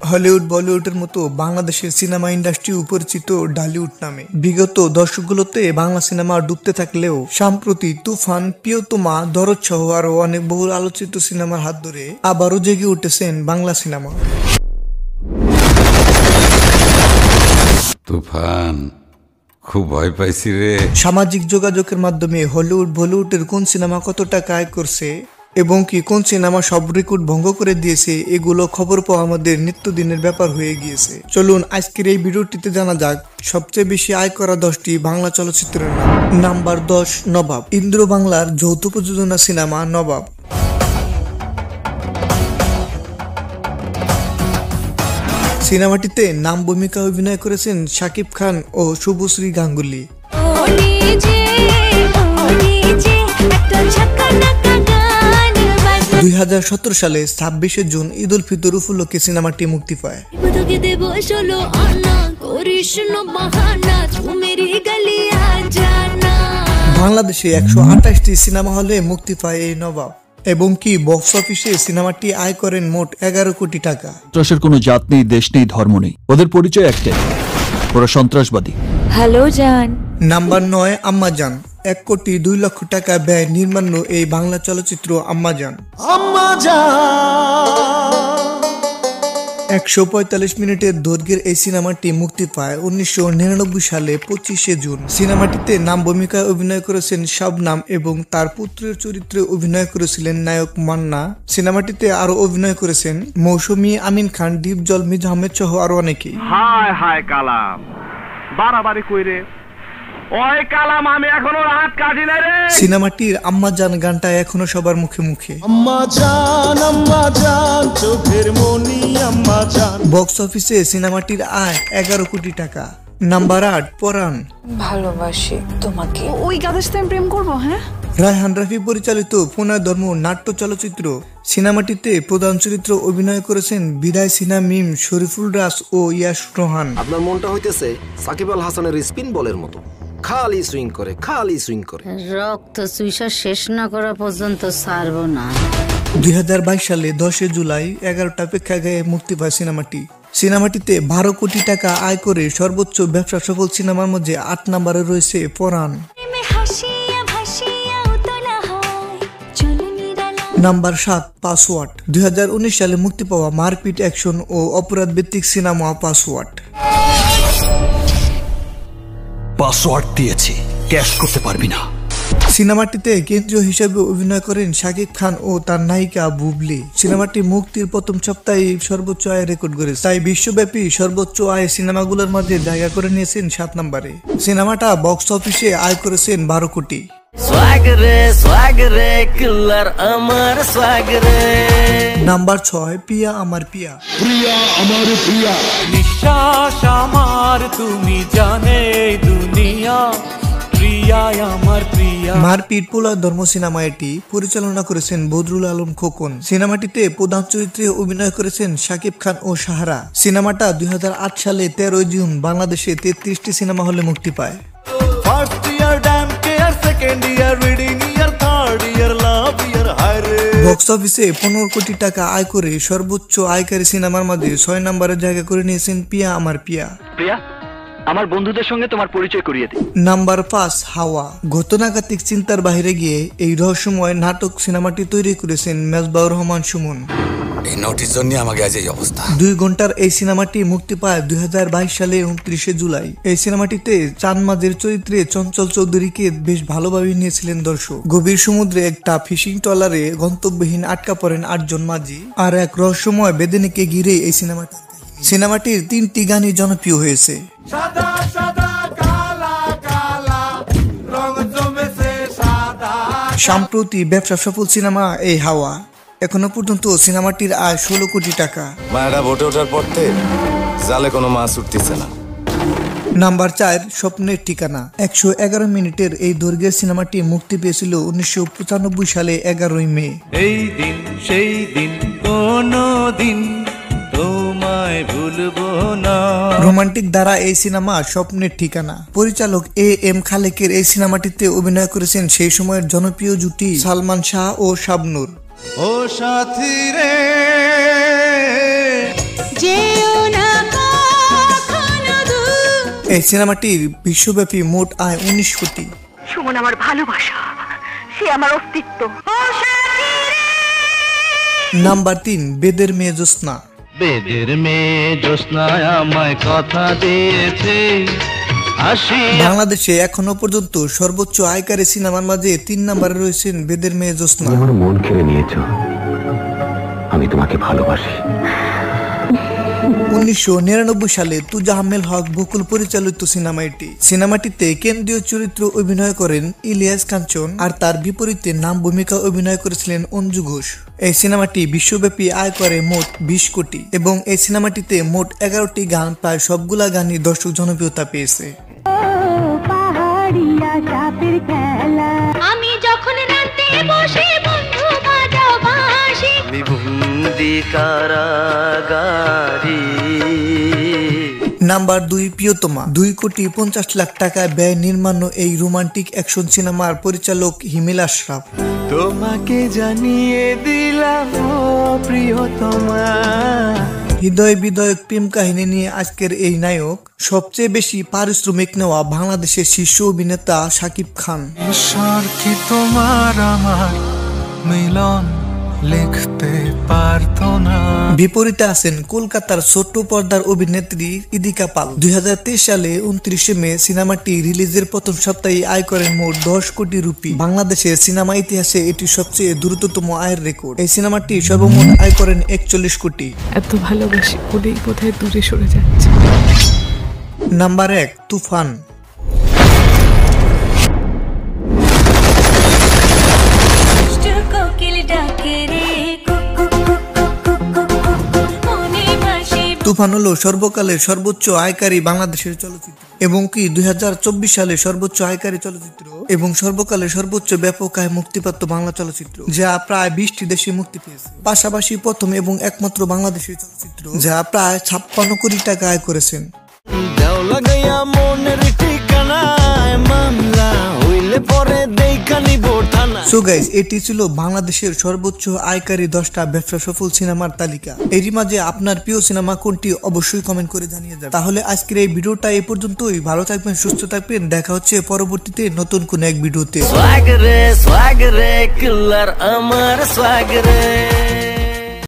Hollywood বলিউডের মতো বাংলাদেশের সিনেমা ইন্ডাস্ট্রি পরিচিত ঢালিউড নামে। বিগত দশকগুলোতে বাংলা সিনেমা ডুবতে থাকলেও সম্প্রতি তুফান, প্রিয়তমা, দরদ সহ আরো অনেক বহুল আলোচিত সিনেমার হাত ধরে আবারও জেগে উঠেছেন বাংলা সিনেমা। তুফান, খুব ভয় পাইছি রে। সামাজিক যোগাযোগের মাধ্যমে হলিউড বলিউডের কোন সিনেমা কত টাকা আয় করছে এবং কি কোন সিনেমা সব রেকর্ড ভঙ্গ করে দিয়েছে, এগুলো খবর পাওয়া আমাদের নিত্যদিনের ব্যাপার হয়ে গিয়েছে। চলুন আজকের এই ভিডিওটিতে জানা যাক সবচেয়ে বেশি আয় করা 10টি বাংলা চলচ্চিত্রের নাম। নাম্বার 10, নবাব। ইন্দ্র বাংলার যৌথ প্রযোজনা সিনেমা নবাব। সিনেমাটিতে নাম ভূমিকা অভিনয় করেছেন শাকিব খান ও শুভশ্রী গাঙ্গুলি। 2017 সালে 26শে জুন ঈদ উল ফিতর উপলক্ষে সিনেমাটি মুক্তি পায়। বাংলাদেশে 128টি সিনেমা হলে মুক্তি পায় এই নবাব এবং কি বক্স অফিসে সিনেমাটি আয় করেন মোট 11 কোটি টাকা। সন্ত্রাসের কোনো জাত নেই, দেশ নেই, ধর্ম নেই, ওদের পরিচয় একটাই, ওরা সন্ত্রাসবাদী। হ্যালো জান। নাম্বার 9, আম্মাজান। 1 কোটি 2 লক্ষ টাকা ব্যয় নির্মাণ এই বাংলা চলচ্চিত্র আম্মাজান। 145 মিনিটের দৈর্ঘ্যের এই সিনেমাটি মুক্তি পায় 1999 সালে 25শে জুন। সিনেমাটিতে নাম ভূমিকায় অভিনয় করেছেন শবনাম এবং তার পুত্রের চরিত্রে অভিনয় করেছিলেন নায়ক মান্না। সিনেমাটিতে আরো অভিনয় করেছেন মৌসুমী, আমিন খান, দীপজল, মিজ আহমেদ সহ আরো অনেকেই। হায় হায় কালাম, বাড়াবাড়ি কইরে ওই কালাম, আমি এখনো রাত কাটি না রে। সিনেমাটির আম্মাজান গানটা এখনো সবার মুখে মুখে। আম্মাজান আম্মাজান চোখের মনি আম্মাজান। বক্স অফিসে সিনেমাটির আয় 11 কোটি টাকা। নাম্বার 8, পরাণ। ভালোবাসি তোমাকে। ওই গাধার সাথে আমি প্রেম করব? হ্যাঁ। রায়হান রাফি পরিচালিত পুনা ধর্ম নাট্য চলচ্চিত্র। সিনেমাটিতে প্রধান চরিত্র অভিনয় করেছেন বিদায় সিনহা, মিম, শরীফুল রাজ ও ইয়াশ রোহান। আপনার মনটা হইতেছে সাকিব আল হাসানের স্পিন বলের মতো, খালি সুইং করে, খালি সুইং করে। রক্ত চুইসা শেষ না করা পর্যন্ত ছাড়বো না। 2022 সালে 10 জুলাই 11টা প্রেক্ষাগৃহে মুক্তি পায় সিনেমাটি। সিনেমাটিতে 12 কোটি টাকা আয় করে সর্বোচ্চ ব্যবসা সফল সিনেমার মধ্যে 8 নম্বরে রয়েছে পরাণ। Number 7, password. 2019 সালে মুক্তি পাওয়া মারপিট, অ্যাকশন ও অপরাধ ভিত্তিক সিনেমা পাসওয়ার্ড। পাসওয়ার্ড দিয়েছি, ক্যাশ করতে পারবি না। সিনেমাটিতে কেন্দ্রীয় হিসেবে অভিনয় করেন শাকিব খান ও তার নায়িকা বুবলি। সিনেমাটি মুক্তির প্রথম সপ্তাহে সর্বোচ্চ আয় রেকর্ড করেছে, তাই বিশ্বব্যাপী সর্বোচ্চ আয় সিনেমাগুলোর মধ্যে জায়গা করে নিয়েছেন 7 নম্বরে। সিনেমাটা বক্স অফিসে আয় করেছেন 12 কোটি। নাম্বার 6, প্রিয়া আমার প্রিয়া। প্রিয়া আমার প্রিয়া, নিঃশ্বাস আমার, তুমি জানে দুনিয়া, প্রিয়া আমার প্রিয়া। মারপিট পোলা ধর্ম সিনেমা এটি পরিচালনা করেছেন বদরুল আলম খোকন। সিনেমাটিতে প্রধান চরিত্রে অভিনয় করেছেন শাকিব খান ও সাহারা। সিনেমাটা 2008 সালে 13 জুন বাংলাদেশে 33টি সিনেমা হলে মুক্তি পায়। বক্স অফিসে 15 কোটি টাকা আয় করে সর্বোচ্চ আয়কারী সিনেমার মাঝে 6 নম্বরে জায়গা করে নিয়েছেন প্রিয়া আমার প্রিয়া। প্রিয়া, আমার বন্ধুদের সঙ্গে তোমার পরিচয় করিয়ে দিই। নাম্বার 5, হাওয়া। ঘটনাঘাতিক চিন্তার বাইরে গিয়ে এই রহস্যময় নাটক সিনেমাটি তৈরি করেছেন মেজবাউর রহমান সুমন। এই নোটিশ জন্য আমাকে আজ এই অবস্থা। 2 ঘন্টার এই সিনেমাটি মুক্তি পায় 2022 সালে 29শে জুলাই। এই সিনেমাটিতে চাঁদ মাঝের চরিত্রে চঞ্চল চৌধুরীকে বেশ ভালোভাবে নিয়েছিলেন দর্শক। গভীর সমুদ্রে একটা ফিশিং ট্রলারে গন্তব্যহীন আটকা পড়েন 8 জন মাঝি আর এক রহস্যময় বেদেনিকে ঘিরে এই সিনেমাটির 3টি গানই জনপ্রিয় হয়েছে। সম্প্রতি ব্যবসা সফল সিনেমা এই হাওয়া। এখনো পর্যন্ত সিনেমাটির আয় 16 কোটি টাকা। মায়েরা ভোটে ওঠার পর জালে কোনো মাছ উঠতেছে না। নাম্বার 4, স্বপ্নের ঠিকানা। 111 মিনিটের এই দৈর্ঘ্যের সিনেমাটি মুক্তি পেয়েছিল 1995 সালে 11ই মে। এই দিন সেই দিন, কোনো দিন তোমায় ভুলবো না। রোমান্টিক ধারা এই সিনেমা স্বপ্নের ঠিকানা। পরিচালক AM খালেকের এই সিনেমাটিতে অভিনয় করেছেন সেই সময়ের জনপ্রিয় জুটি সালমান শাহ ও শাবনূর। ও সাথী রে, যে এই সিনেমাটির বিশ্বব্যাপী মোট আয় 19 কোটি। সুমন আমার ভালোবাসা, সে আমার অস্তিত্ব। নাম্বার 3, বেদের মেয়ে জ্যোৎস্না। বেদের মেয়ে জ্যোৎস্না আমায় কথা দিয়েছে বাংলাদেশে এখনো পর্যন্ত সর্বোচ্চ আয়কারী সিনেমার মাঝে 3 নম্বরে রয়েছেন বেদের মেয়ে জ্যোৎস্না। আমার মন কেড়ে নিয়েছো, আমি তোমাকে ভালোবাসি। 1999 সালে তুজাহামেল হক বকুল পরিচালিত সিনেমাটিতে কেন্দ্রীয় চরিত্র অভিনয় করেন ইলিয়াস কাঞ্চন, আর তার বিপরীতে নাম ভূমিকা অভিনয় করেছিলেন অঞ্জু ঘোষ। এই সিনেমাটি বিশ্বব্যাপী আয় করে মোট 20 কোটি এবং এই সিনেমাটিতে মোট 11টি গান, প্রায় সবগুলা গানই দর্শক জনপ্রিয়তা পেয়েছে। আমি যখন রাতে বসে বন্ধু বাজাও বাঁশি, নাম্বার 2, প্রিয়তমা। 2 কোটি 50 লাখ টাকা ব্যয় নির্মাণ এই রোমান্টিক অ্যাকশন সিনেমার পরিচালক হিমেল আশরাফ। তোমাকে জানিয়ে দিলাম ও প্রিয়তমা। হৃদয় বিদয়ক প্রেম কাহিনী নিয়ে আজকের এই নায়ক সবচেয়ে বেশি পারিশ্রমিক নেওয়া বাংলাদেশের শীর্ষ অভিনেতা শাকিব খান। ঈশ্বর কি তোমার আমার মিলন লিখতে পারতো না। বিপরীতে আছেন কলকাতার ছোট্ট পর্দার অভিনেত্রী ইদিকা পাল। 2023 সালে 29 মে সিনেমাটি রিলিজের প্রথম সপ্তাহে আয় করেন মোট 10 কোটি রুপি। বাংলাদেশের সিনেমা ইতিহাসে এটি সবচেয়ে দ্রুততম আয়ের রেকর্ড। এই সিনেমাটি সর্বমোট আয় করেন 41 কোটি। এত ভালোবাসি বলেই বোধহয় দূরে সরে যাচ্ছে। নাম্বার 1, তুফান। তুফান হলো সর্বকালের সর্বোচ্চ আয়কারী বাংলাদেশের চলচ্চিত্র এবং কি 2024 সালে সর্বোচ্চ আয়কারী চলচ্চিত্র এবং সর্বকালের সর্বোচ্চ ব্যাপক আয় মুক্তিপ্রাপ্ত বাংলা চলচ্চিত্র, যা প্রায় 20টি দেশে মুক্তি পেয়েছে। পাশাপাশি প্রথম এবং একমাত্র বাংলাদেশের চলচ্চিত্র যা প্রায় 56 কোটি টাকা আয় করেছেন। সো গাইস, এটি ছিল বাংলাদেশের সর্বোচ্চ আয়কারী 10টা ব্যবসা সফল সিনেমার তালিকা। এরই মাঝে আপনার প্রিয় সিনেমা কোনটি অবশ্যই কমেন্ট করে জানিয়ে যাবেন। তাহলে আজকের এই ভিডিওটা এই পর্যন্তই। ভালো থাকবেন, সুস্থ থাকবেন, দেখা হচ্ছে পরবর্তীতে নতুন কোন এক ভিডিওতে। স্বাগরে কিলার আমার স্বাগরে।